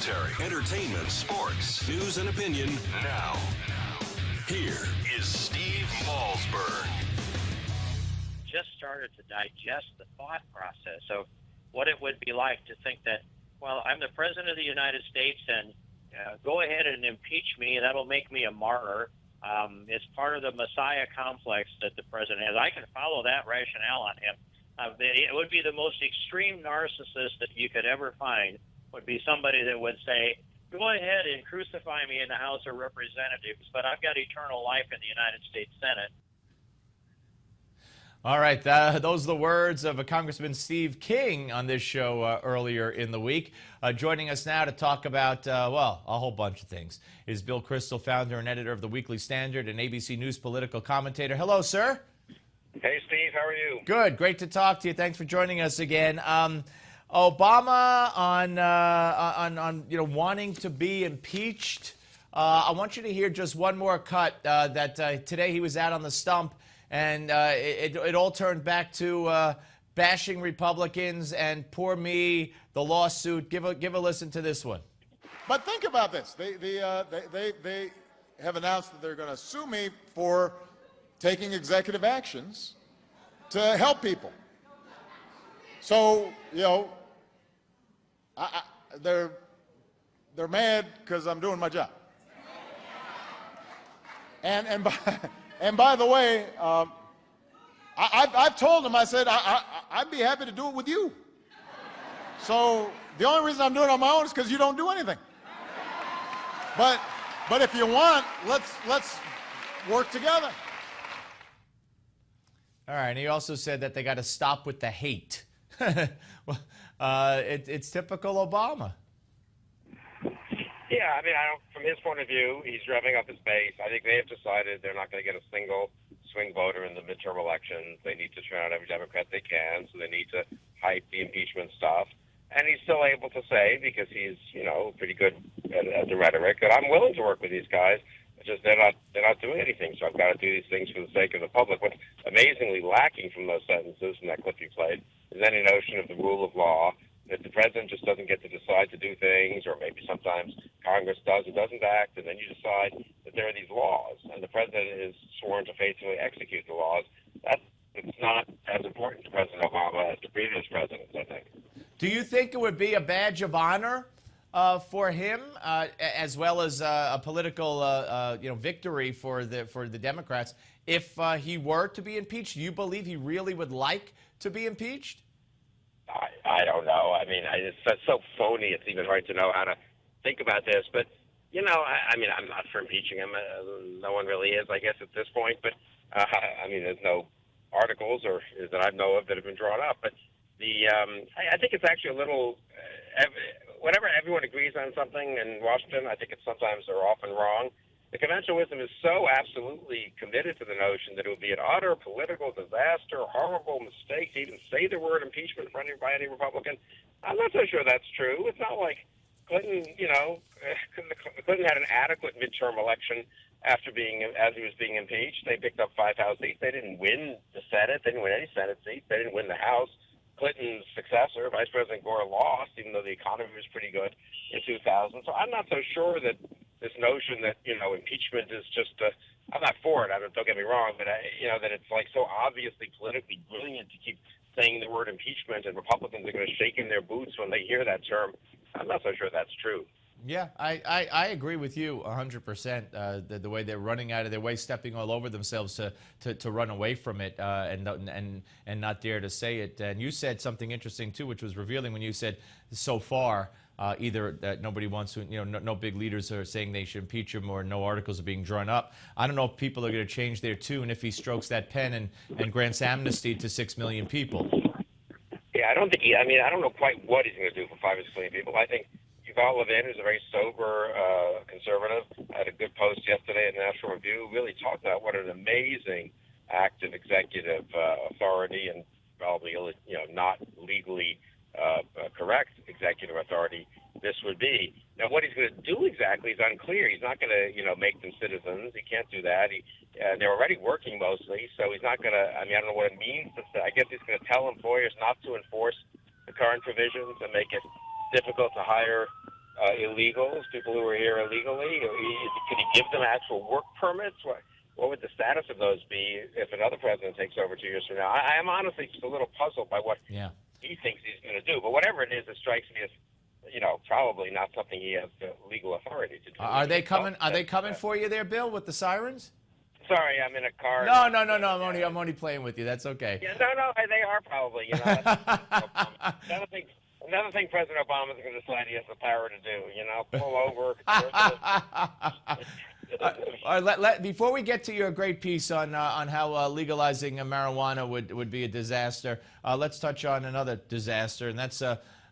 commentary, entertainment, sports, news, and opinion now. Here is Steve Malzberg. Just started to digest the thought process of what it would be like to think that, well, I'm the President of the United States and go ahead and impeach me. That'll make me a martyr. It's part of the Messiah complex that the President has. I can follow that rationale on him. It would be the most extreme narcissist that you could ever find would be somebody that would say, go ahead and crucify me in the House of Representatives, but I've got eternal life in the United States Senate. All right, those are the words of Congressman Steve King on this show earlier in the week. Joining us now to talk about, well, a whole bunch of things is Bill Kristol, founder and editor of the Weekly Standard and ABC News political commentator. Hello, sir. Hey, Steve. How are you? Good. Great to talk to you. Thanks for joining us again. Obama on wanting to be impeached. I want you to hear just one more cut that today he was out on the stump. And it all turned back to bashing Republicans and poor me, the lawsuit. Give a listen to this one. But think about this. They have announced that they're going to sue me for taking executive actions to help people. So, they're mad because I'm doing my job. And by the way, I've told them, I said, I'd be happy to do it with you. So the only reason I'm doing it on my own is because you don't do anything. But if you want, let's work together. All right. And he also said that they got to stop with the hate. Well, it's typical Obama. Yeah, I mean, from his point of view, he's revving up his base. I think they have decided they're not going to get a single swing voter in the midterm elections. They need to turn out every Democrat they can, so they need to hype the impeachment stuff. And he's still able to say, because he's, pretty good at the rhetoric, that I'm willing to work with these guys. It's just they're not doing anything, so I've got to do these things for the sake of the public. What's amazingly lacking from those sentences in that clip you played is any notion of the rule of law. That the president just doesn't get to decide to do things, or maybe sometimes Congress does or doesn't act, and then you decide that there are these laws, and the president is sworn to faithfully execute the laws. It's not as important to President Obama as to previous presidents, I think. Do you think it would be a badge of honor for him, as well as a political victory for the Democrats, if he were to be impeached? Do you believe he really would like to be impeached? I don't know. I mean, it's so phony. It's even hard to know how to think about this. But, I'm not for impeaching him. No one really is, I guess, at this point. But, there's no articles or that I know of that have been drawn up. But I think it's actually a little whenever everyone agrees on something in Washington, I think it's sometimes or often wrong. The conventional wisdom is so absolutely committed to the notion that it would be an utter political disaster, horrible mistake to even say the word impeachment by any Republican. I'm not so sure that's true. It's not like Clinton, Clinton had an adequate midterm election as he was being impeached. They picked up 5 House seats. They didn't win the Senate. They didn't win any Senate seats. They didn't win the House. Clinton's successor, Vice President Gore, lost, even though the economy was pretty good in 2000. So I'm not so sure that this notion that, impeachment is just I'm not for it. Don't get me wrong, but, that it's like so obviously politically brilliant to keep saying the word impeachment and Republicans are going to shake in their boots when they hear that term. I'm not so sure that's true. Yeah, I agree with you 100%. The way they're running out of their way, stepping all over themselves to run away from it and not dare to say it. And you said something interesting too, which was revealing when you said so far either that nobody wants to, no big leaders are saying they should impeach him or no articles are being drawn up. I don't know if people are going to change their tune if he strokes that pen and grants amnesty to 6 million people. Yeah, I don't think I don't know quite what he's going to do for 5 or 6 million people. I think Yuval Levin, who's a very sober conservative, had a good post yesterday in the National Review, really talked about what an amazing act of executive authority and probably not legally correct executive authority this would be. Now, what he's going to do exactly is unclear. He's not going to, make them citizens. He can't do that. They're already working mostly, so he's not going to. I don't know what it means. I guess he's going to tell employers not to enforce the current provisions and make it difficult to hire illegals, people who are here illegally? Could he give them actual work permits? What would the status of those be if another president takes over 2 years from now? I am honestly just a little puzzled by what he thinks he's going to do. But whatever it is, it strikes me as, probably not something he has the legal authority to do. Are they coming? Are they coming for you there, Bill, with the sirens? Sorry, I'm in a car. No. I'm only playing with you. That's okay. Yeah, no, they are probably. Another thing President Obama is going to decide he has the power to do. Pull over. All right, before we get to your great piece on how legalizing marijuana would be a disaster, let's touch on another disaster, and that's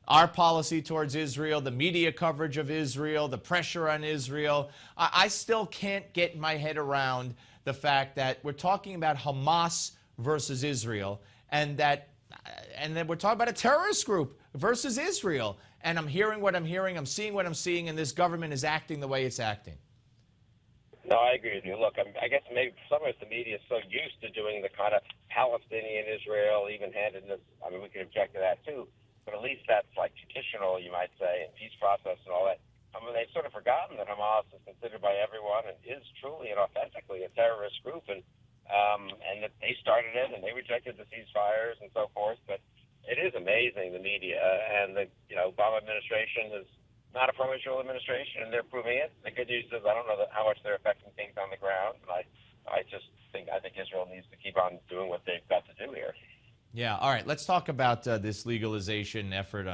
our policy towards Israel, the media coverage of Israel, the pressure on Israel. I still can't get my head around the fact that we're talking about Hamas versus Israel, and then we're talking about a terrorist group versus Israel. And I'm hearing what I'm hearing, I'm seeing what I'm seeing, and this government is acting the way it's acting. No, I agree with you. Look, I guess maybe some of us, the media is so used to doing the kind of Palestinian-Israel, even-handedness. I mean, we can object to that too, but at least that's like traditional, you might say, and peace process and all that. I mean, they've sort of forgotten that Hamas is considered by everyone and is truly and authentically a terrorist group, and that they started it and they rejected the ceasefires and so forth. But it is amazing, the media, and the Obama administration is not a pro-Israel administration, and they're proving it. The good news is I don't know how much they're affecting things on the ground, and I think Israel needs to keep on doing what they've got to do here. Yeah, all right, let's talk about this legalization effort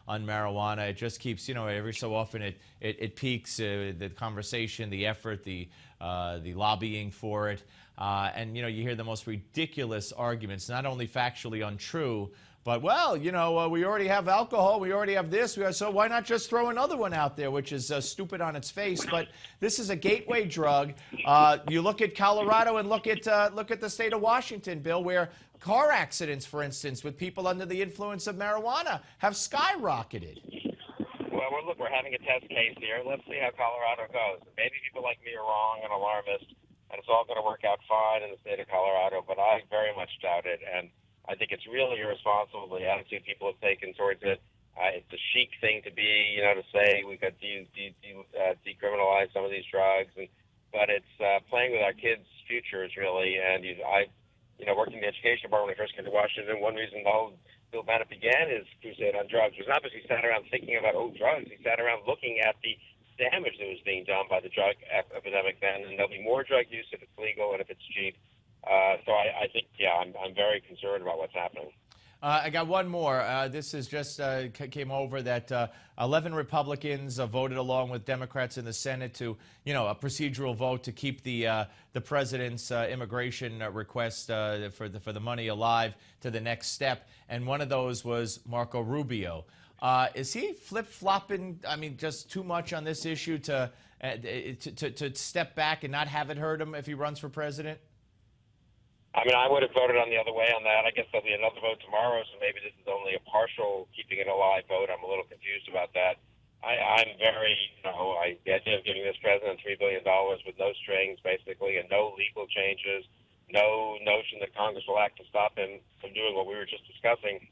on marijuana. It just keeps, every so often it peaks, the conversation, the effort, the lobbying for it. And, you hear the most ridiculous arguments, not only factually untrue, but, we already have alcohol, we already have this, so why not just throw another one out there, which is stupid on its face. But this is a gateway drug. You look at Colorado and look at the state of Washington, Bill, where car accidents, for instance, with people under the influence of marijuana have skyrocketed. Well, look, we're having a test case here. Let's see how Colorado goes. Maybe people like me are wrong and alarmist, and it's all going to work out fine in the state of Colorado, but I very much doubt it. And I think it's really irresponsible, the attitude people have taken towards it. It's a chic thing to be, to say we could decriminalize some of these drugs, but it's playing with our kids' futures, really. And working in the education department when I first came to Washington, one reason the whole Bill Bennett began his crusade on drugs was not because he sat around thinking about, drugs. He sat around looking at the damage that was being done by the drug epidemic then, and there'll be more drug use if it's legal and if it's cheap. So I think, I'm very concerned about what's happening. I got one more. This is just came over that 11 Republicans voted along with Democrats in the Senate to, a procedural vote to keep the president's immigration request for the money alive to the next step. And one of those was Marco Rubio. Is he flip-flopping, just too much on this issue to step back and not have it hurt him if he runs for president? I would have voted on the other way on that. I guess there'll be another vote tomorrow, so maybe this is only a partial keeping it alive vote. I'm a little confused about that. I'm very, the idea of giving this president $3 billion with no strings, basically, and no legal changes, no notion that Congress will act to stop him from doing what we were just discussing,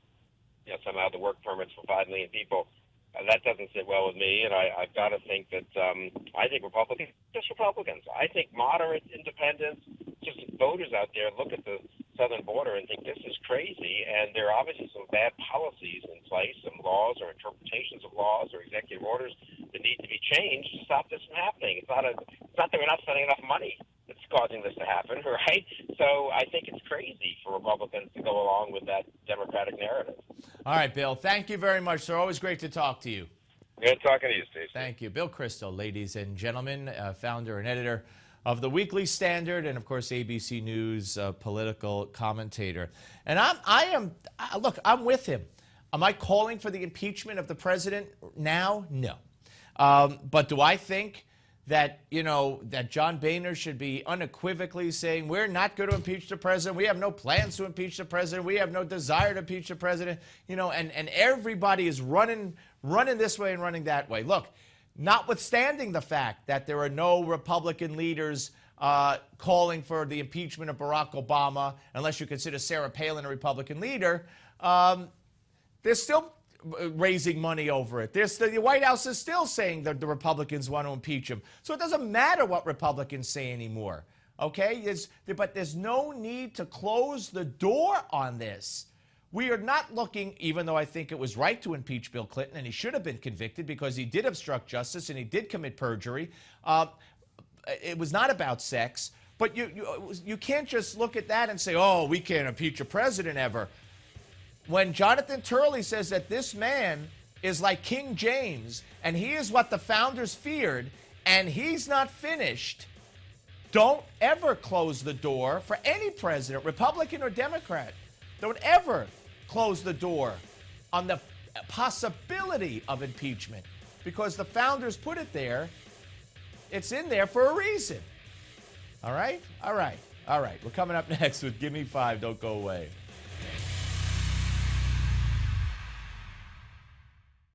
somehow the work permits for 5 million people. That doesn't sit well with me, and I've got to think that I think Republicans, I think moderate independents, just voters out there look at the southern border and think this is crazy, and there are obviously some bad policies in place, some laws or interpretations of laws or executive orders that need to be changed to stop this from happening. It's not that we're not spending enough money that's causing this to happen, right? So I think it's crazy for Republicans to go along with that Democratic narrative. All right, Bill, thank you very much, sir. Always great to talk to you. Good talking to you, Steve. Thank you. Bill Kristol, ladies and gentlemen, founder and editor of the Weekly Standard and, of course, ABC News political commentator. And I'm with him. Am I calling for the impeachment of the president now? No. But do I think that, that John Boehner should be unequivocally saying we're not going to impeach the president. We have no plans to impeach the president. We have no desire to impeach the president. And everybody is running this way and running that way. Look, notwithstanding the fact that there are no Republican leaders calling for the impeachment of Barack Obama, unless you consider Sarah Palin a Republican leader, there's still raising money over it. The White House is still saying that the Republicans want to impeach him. So it doesn't matter what Republicans say anymore. Okay? But there's no need to close the door on this. We are not looking, even though I think it was right to impeach Bill Clinton, and he should have been convicted because he did obstruct justice and he did commit perjury. It was not about sex. But you can't just look at that and say, oh, we can't impeach a president ever. When Jonathan Turley says that this man is like King James and he is what the founders feared and he's not finished, don't ever close the door for any president, Republican or Democrat. Don't ever close the door on the possibility of impeachment because the founders put it there. It's in there for a reason. All right? All right. All right. We're coming up next with Give Me Five. Don't go away.